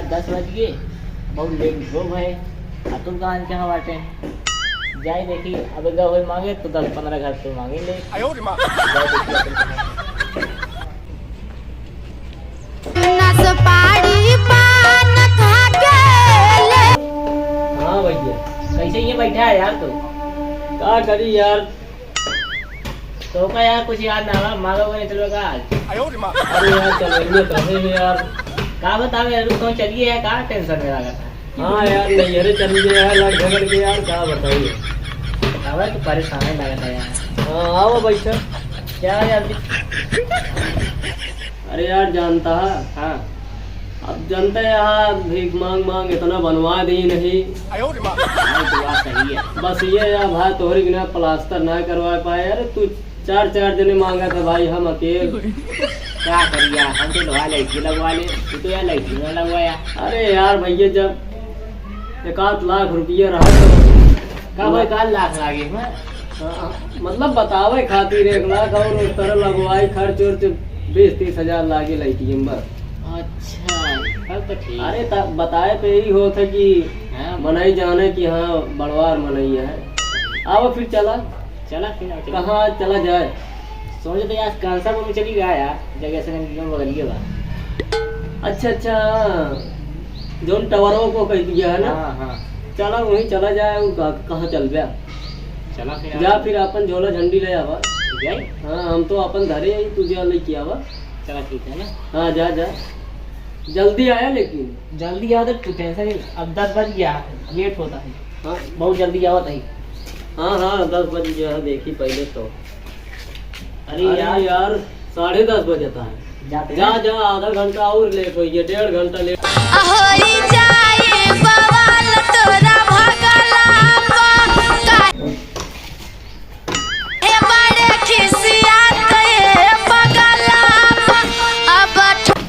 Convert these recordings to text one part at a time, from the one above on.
10 बज गए, बहुत लेट हो गए। तुम कहाँ कहाँ बाटे जाए देखी। अब गए मांगे तो 10-15 घर तो मांगेंगे। हाँ भैया, कैसे ये बैठा है यार तू? क्या करी यार। तो का यार कुछ याद ना मांगोगे नहीं चलो का आज। अरे यार चलेंगे कैसे में यार। का बताओ यार, तो चलिए यार, कहाँ टेंशन में लगा था। हाँ यार नैहरे चल गए यार, लड़ झगड़ के यार, क्या बताइए। अब तो परेशान लगा था यार। हाँ आओ बैठो। क्या यार? अरे यार जानता है, हाँ अब जानते हैं यार, भीख मांग मांग इतना बनवा दी नहीं। तो बात सही है। बस ये यार भाई तोहरी बिना प्लास्टर ना करवा पाए। अरे तू 4-4 जने मांगा था भाई, हम अकेले क्या करिए, हम तो लोहा लड़की लगवा ले, तू तो यार लड़की में लगवाया। अरे यार भैया जब 1 लाख रुपया रहा तो का भाई 1 लाख लागे मैं। मतलब बतावे खातिर 1 लाख और उस तरह लगवाई खर्च उर्च 20-30 हजार लागे लड़की बस। अच्छा तब तो ठीक। अरे बताए पे ही होता कि हाँ, मनाई जाने की हाँ बड़वार मनाई है। आओ फिर चला फिर कहाँ चला जाए। सोच तो यार कांसापुर में चली गया यार, जगह से बगलिए बा। अच्छा जोन टवरों को कह दिया है ना। हाँ चला वहीं चला जाए। वो कहाँ चल गया। चला फिर जा फिर अपन झोला झंडी ले आवा। जाए। हाँ हम तो अपन घरे ही तुझे लेके आवा। चला ठीक है ना। हाँ जा जल्दी आया लेकिन। जल्दी आओ तो तू टेंशन नहीं। अब 10 बज गया, लेट होता है। हाँ बहुत जल्दी आओ तही। हाँ 10 बजे जो है देखी पहले तो। अरे यार 10:30 बजे था। जाते जा आधा घंटा और लेट हो गया, 1.5 घंटा लेट।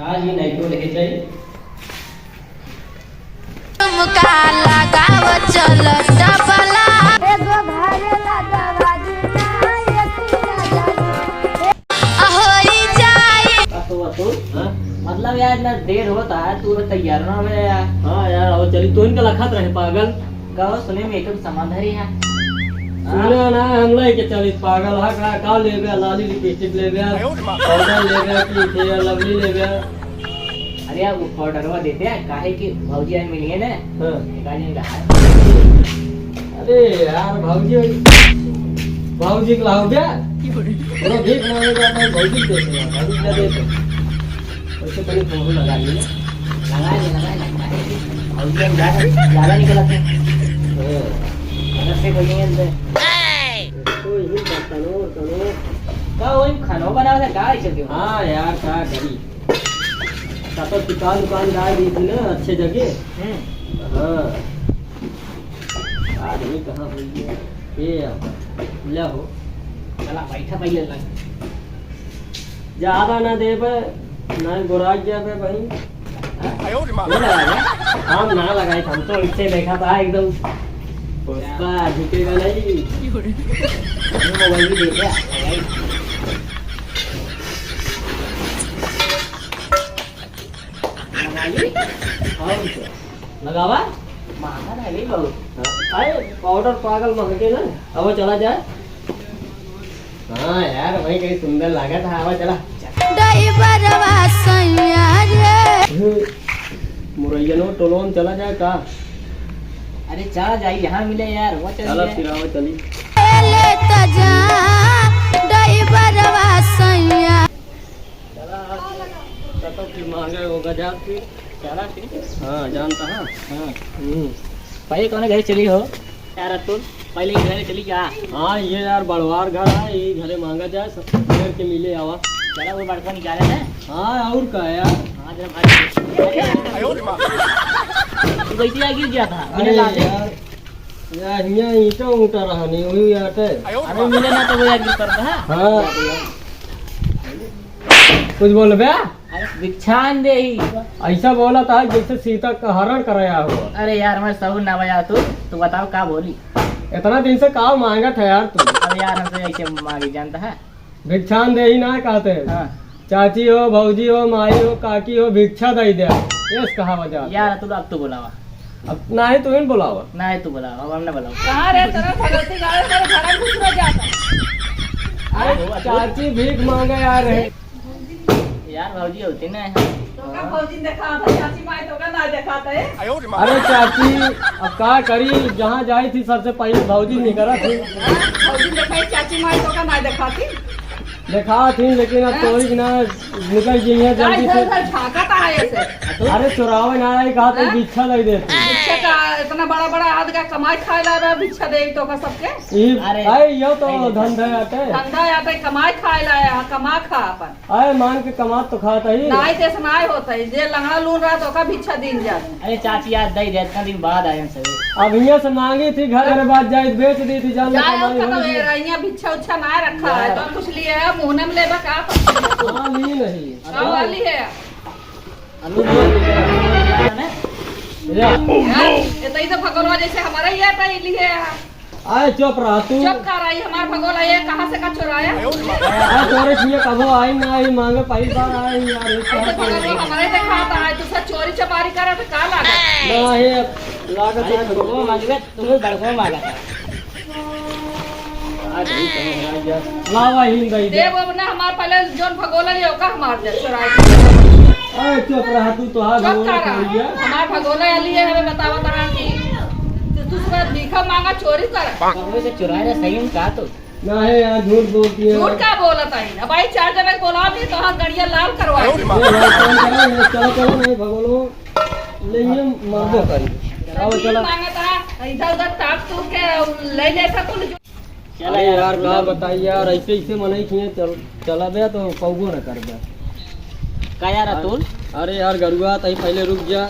हाँ जी नहीं तो लेके चाहिए। हाँ? मतलब यार इतना देर होता है, तू तैयार ना हो यार। हाँ यार अब चली तो इनका लखत रहे पागल। कहो सुने में एकदम समंदर ही है। सुना ना हम के चली पागल है का ले गया, लाली लिपस्टिक ले गया, पाउडर ले गया कि फेयर लवली ले गया। अरे यार वो ऑर्डरवा देते हैं काहे कि भौजी आज मिली है ना। हाँ। निकालिए का है। अरे यार भाऊजी के लाओ क्या पूरा भीख मांगे जाता है। भाऊजी देते भाऊजी क्या देते वैसे पहले फोन लगा लिए। भौजी हम ज्यादा निकला थे। अगर से कोई नहीं अंदर तो यही तनो का वही खाना बना था का चल के। हाँ यार क्या करी। तो दुकान डाल दी थी ना अच्छे जगह। हाँ आदमी कहाँ हुई है ये ले हो। चला बैठा पहले लग ज्यादा ना दे पे ना गोरा गया पे भाई। हम ना लगाए हम तो इससे देखा था एकदम पुष्पा झुकेगा नहीं। मोबाइल भी देखे लगावा महंगा ना है बहुत। अरे पाउडर पागल महके ना। अब चला जाए। हाँ यार भाई कहीं सुंदर लगा था। अब चला मुरैयनो टोलोन चला जाए का। अरे चला जाइए यहाँ मिले यार वो चला चलिए। फिर आओ चली। चला तो फिर मांगे होगा जा फिर। चला ठीक है। हाँ जानता है। हाँ पहले कौन घर चली हो यार तुम पहले ही घर चली क्या। हाँ ये यार बड़वार घर है, ये घरे मांगा जाए सब घर के मिले आवा। चला वो बड़का निकाले ना। हाँ और का यार। हाँ जरा भाई तू कैसे आ गिर गया था अरे मिले ना थे? यार यहाँ ईटा ऊटा रहा नहीं वही आटे। अरे मिले ना तो वो यार गिर पड़ता है। हाँ कुछ बोल बे। अरे भिक्षान दे ही। ऐसा बोला था जैसे सीता का हरण कराया हो। अरे यार मैं सब ना बजा तू बताओ क्या बोली। इतना दिन से काम मांगा था यार तू। अरे यार हमसे ऐसे मांगी जानता है। भिक्षान दे ही ना कहते हैं। हाँ चाची हो भौजी हो माई हो काकी हो भिक्षा दे दे। ये कहा वजह यार तू अब तो बुलावा, अब ना है तो इन बुलावा ना है तू बुलावा, अब हमने बुलावा। कहाँ रे तेरा भगवती गाड़ी तेरे घर में घुस जाता। अरे चाची भीख मांगे आ रहे। यार भाजी होती ना, तो का भौजी देखा था चाची माई तो का ना दिखाता है। अरे चाची अब का करी, जहाँ जाई थी सबसे पहले भौजी नहीं करा थी, भौजी देखा चाची माई तो का ना दिखाती। देखा थी लेकिन अब तोड़ी ना निकल गई है जल्दी से। झाँकता है ऐसे। अरे चुरावे ना आई, कहा तो भिक्षा लग देती। भिक्षा का इतना बड़ा बड़ा हाथ का कमाई खाए ला रहा भिक्षा दे तो का सबके। अरे यो तो धंधा आते, धंधा आते कमाई खाए लाया, कमा खा अपन। अरे मान के कमा तो खाता ही नाई तेस नाई होता है, जे लंगड़ा लून रहा तो का भिक्षा दिन जा। अरे चाची यार दई दे, इतना दिन बाद आए हम सभी। अब यहाँ से मांगी थी, घर बाद जाए बेच दी थी, जान यहाँ भिक्षा उच्छा ना रखा है तो कुछ लिए है मुँह में लेबा का ली नहीं वाली है। अनु ने ये तो भगोलवा जैसे हमारा ही आता है लिए। आए चुप रहा तू, चुप कर रही हमारा भगोला ये कहाँ से का चुराया। तोरे छे कबो आई ना आई मांगे पहली बार आई यार। ऐसे भगोलवा हमारे दिखाता है, तुझसे चोरी चपारी करे तो का लागा ना है लागत अरे है वो मांगे तुम्हें बड़को मांगा था। आज भी कहो लावा ही गई दे। देव अब ना हमारे पहले जोन भगोला लियो का हमार दे चुराई। अरे चुप रहा तू, तो हाथ चुप बोल कर रही है। हमार भगोला लिए हमें बतावा तरह की तुझसे भीखा मांगा चोरी कर। कमरे से चुराए ना सही में कहा तो ना है यार, झूठ बोलती है। झूठ क्या बोलता है भाई, 4 जने बोला भी तो हाँ गड़िया लाल करवा। चलो चलो नहीं भगोलो ले मरबो करी। आओ चलो इधर उधर ताक तू के ले लेता तू। चलो यार का बताई यार, ऐसे ऐसे मनाई खिए चल चला बे तो कौगो न कर बे का यार अतुल। अरे यार गरुआ तई पहले रुक जा।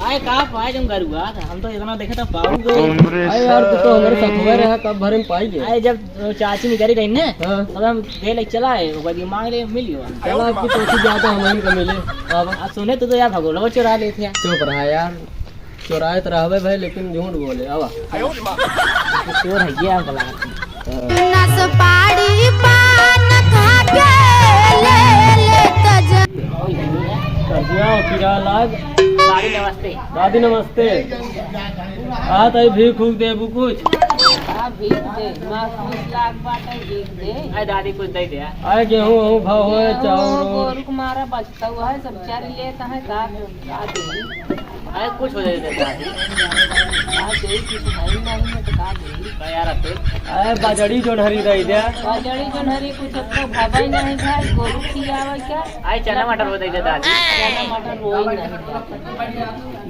आए कहाँ पाए तुम गरुआ, हम तो इतना देखे तो पाऊंगे। अरे यार तू तो हमारे साथ हुए रहा, कब भरे में पाएंगे। आए जब चाची निकली रही ना हाँ तब हम ले चला है, वो कभी मांग ले मिलियो। चलो आपकी तो ज्यादा हमारी को मिले। अब सुने तो यार भगोलवा चुरा लेते हैं। चुप रहा यार, चुराए तो रहबे भाई लेकिन झूठ बोले। आवा चोर है ये हम गला किरा लाग। दादी नमस्ते। दादी नमस्ते। आ तई भीख फूक देबू कुछ। आए दादी कुछ दे दे। आए गेहूँ वहूँ भाव है, चावल मारा बचता हुआ है सब चार लेता है का आए कुछ हो जाए दादी। यार अतुल आए बाजड़ी जो हरी रही दे। बाजड़ी जो हरी कुछ तो भाई नहीं भाई गोरू खियावा क्या। आए चना मटर हो जाए दादी। चना मटर रोई नहीं।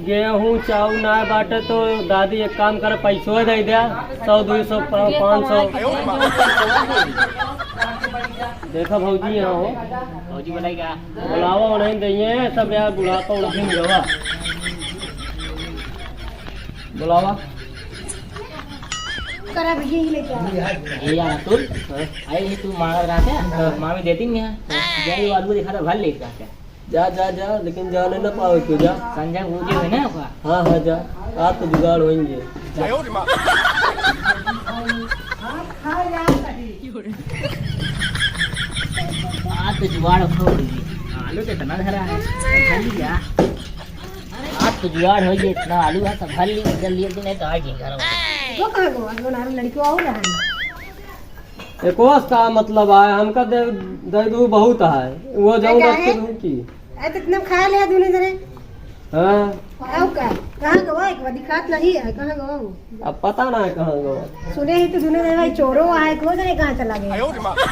गेहूँ चावल ना बाटे तो दादी एक काम करे पैसो दे दे, 100 200 500। देखो भौजी यहाँ हो, भौजी बोलाई क्या बुलावा नहीं दिए सब यार, बुढ़ापा उड़ीन गवा बुलावा। ये यार अतुल आए तू मांग रहा था, मामी देती नहीं है। जय वालू दिखा था भल लेता है। जा जा जा लेकिन जाने न पाओ क्यों जा। संजय वो जो है ना हाँ हाँ जा, आज तो जुगाड़ होंगे। आज तो जुगाड़ आलू तो इतना धरा है भल लिया। आज तो जुगाड़ हो गई, इतना आलू है तो भल लिया जल्दी जल्दी नहीं तो आ गई घर एकोस का मतलब है हमका दे दू बहुत है, वो जाऊँ की खा लिया तूने जरे। हाँ कहाँ गवा एक बार दिखात नहीं है, कहाँ गवा वो? अब पता ना है कहाँ गवा। सुने ही तो सुने रहे भाई चोरों आए को जरे कहाँ चला गया।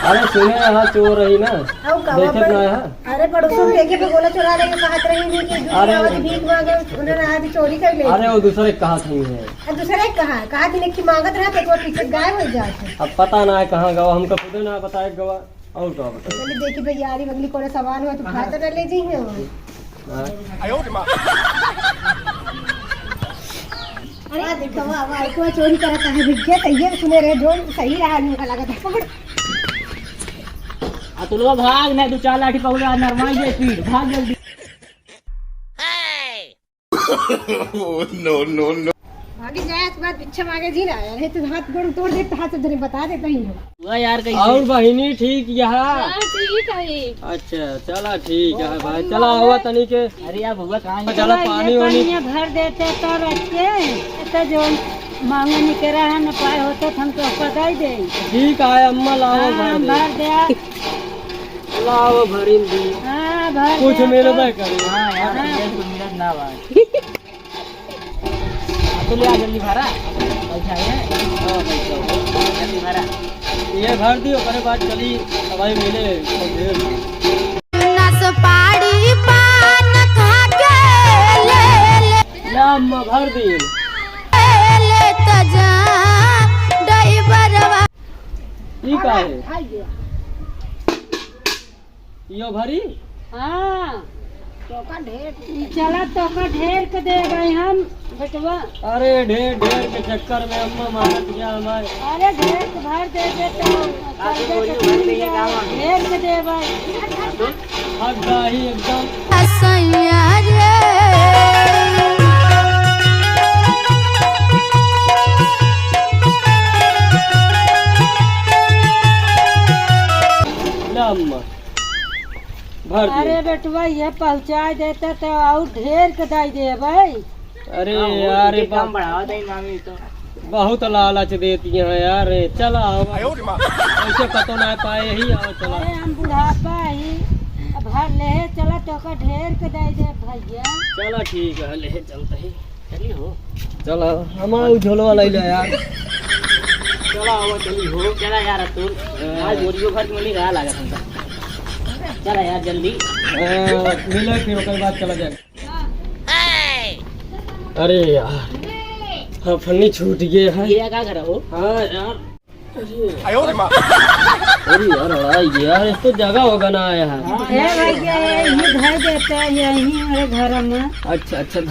अरे सुने यहाँ चोर रही ना, आओ का देखे ना है। अरे पड़ोसों में देखे पे गोला चुरा लेके कहत रही नहीं कि अरे दूसरा भीख मांगे उन्होंने आज चोरी कर ली। अरे वो दूसरे कहा थी है। और दूसरा कहा थी कि मांगत रहा एक बार पीछे गायब हो जाते। अब पता ना है कहाँ गवा, हमको खुद ना बताए गवा और क्या बताए। मैंने देखी भाई यारी अगली कोने सवाल हुआ तो खाता न ले जी है। अरे देखो वाह एक बार चोरी करता है भिक्षा तैयार सुने रहे जो सही रहा नहीं का लगा था पकड़। अतुलवा भाग नहीं, 2 4 लाठी पकड़ा नरमाई जे स्पीड भाग जल्दी। भागी जाए बात भिक्षा मांगे जी ना अरे तो हाथ गोड़ तोड़ देते हाथ से बता देता ही लोग हुआ यार कैसे और बहिनी ठीक यहाँ हाँ, ठीक है। अच्छा चला ठीक है भाई चला हुआ तनी के अरे यार बुआ कहाँ है? चला पानी वानी भर देते तो रखे तो जो मांगे निकरा है न पाए होते तो हम तो बता ही दे ठीक है अम्मा लाओ भर दे भर दे लाओ भरिन दी हाँ भर कुछ मेरे पे करी हाँ यार कुछ मिनट ना बात तो ले आ जल्दी भरा पैसा है हाँ पैसा जल्दी भरा ये भर दियो करे बात चली भाई मिले तो ढेर ला अम्मा भर दी ठीक है यो भरी हाँ चला तो का ढेर के दे गए हम बेटवा अरे ढेर ढेर के चक्कर में अम्मा मारत गया हमारे अरे ढेर के भर दे देते ढेर के दे भाई हद ही एकदम ला अम्मा भर अरे दिए बेटवा ये पहुँचा देते तो और ढेर के दाई दे भाई अरे यार ये काम बढ़ावा दे मामी तो बहुत लालच देती हैं यार चला ऐसे पतो ना पाए ही आओ चला अरे हम बुढ़ापा ही अब भर ले चला तो का ढेर के दाई दे भैया चला ठीक है ले चलते ही चलिए हो चला हमारा झोलवा ले लो यार चला हुआ चली हो चला यार तू आज बोरियो भर के मिली रहा लगा तुमका चला यार जल्दी मिले फिर ओकर बाद चला जाए अरे यार हाँ फन्नी छूट गए है ये क्या कर रहा हो हाँ यार अरे यार यार इस तो जगह होगा ना यार भैया यही धर देते हैं यही हमारे घर में अच्छा अच्छा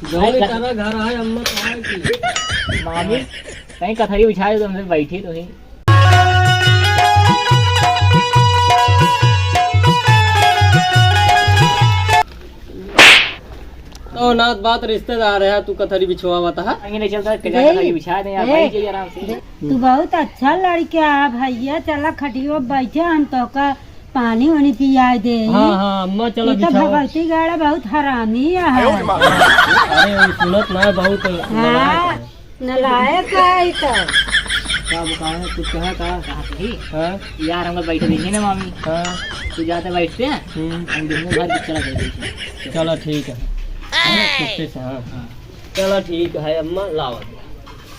भाई घर है अम्मा कहाँ की मामी कहीं कथरी बिछाए तो हमसे बैठी तो ही तो नाथ बात रिश्तेदार है तू कथरी बिछवा था आगे नहीं चलता कथरी बिछा दे यार बैठ जाइए आराम से तू बहुत अच्छा लड़का है भैया चला खटियो बैठे हम तो का पानी वानी पिया दे हाँ हाँ अम्मा चलो ये तो बिछाओ भगवती गाड़ा बहुत हरामी है अरे वो सुनत ना बहुत हाँ नलायक है तो क्या बुका है कुछ कहा कहा सही हाँ यार हम लोग बैठे देंगे ना मामी हाँ तू जाते बैठते हैं हम दिन भर चला जाएंगे चलो ठीक है कुत्ते से हाँ चलो ठीक है अम्मा लाओ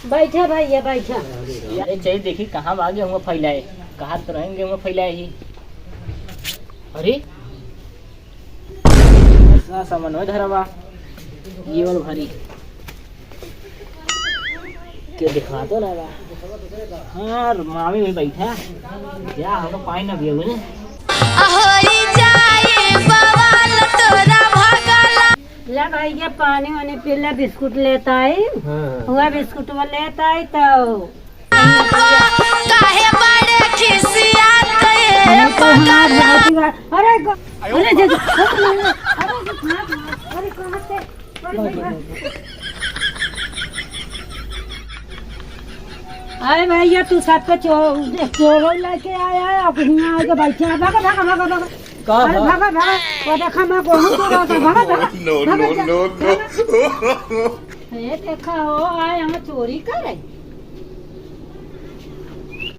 बैठा भैया बैठा यार एक चाहिए देखी कहाँ भागे होंगे फैलाए कहाँ तो रहेंगे होंगे फैलाए ही अरे सामान है धरवा ये वाला भारी क्या दिखा तो ना बा हाँ मामी में बैठा क्या हमको पानी ना पिए हुए ला भैया पानी वानी पी ले बिस्कुट लेता है हाँ हुआ बिस्कुट वो लेता है तो अरे अरे भैया तू सब पे चोर लेके आया है अब यहाँ आके बैठे हैं भागा भागा भागा भागा अरे भागा भागा वो देखा मैं कहूँ तो भागा भागा नो ये देखा हो आए हम चोरी करे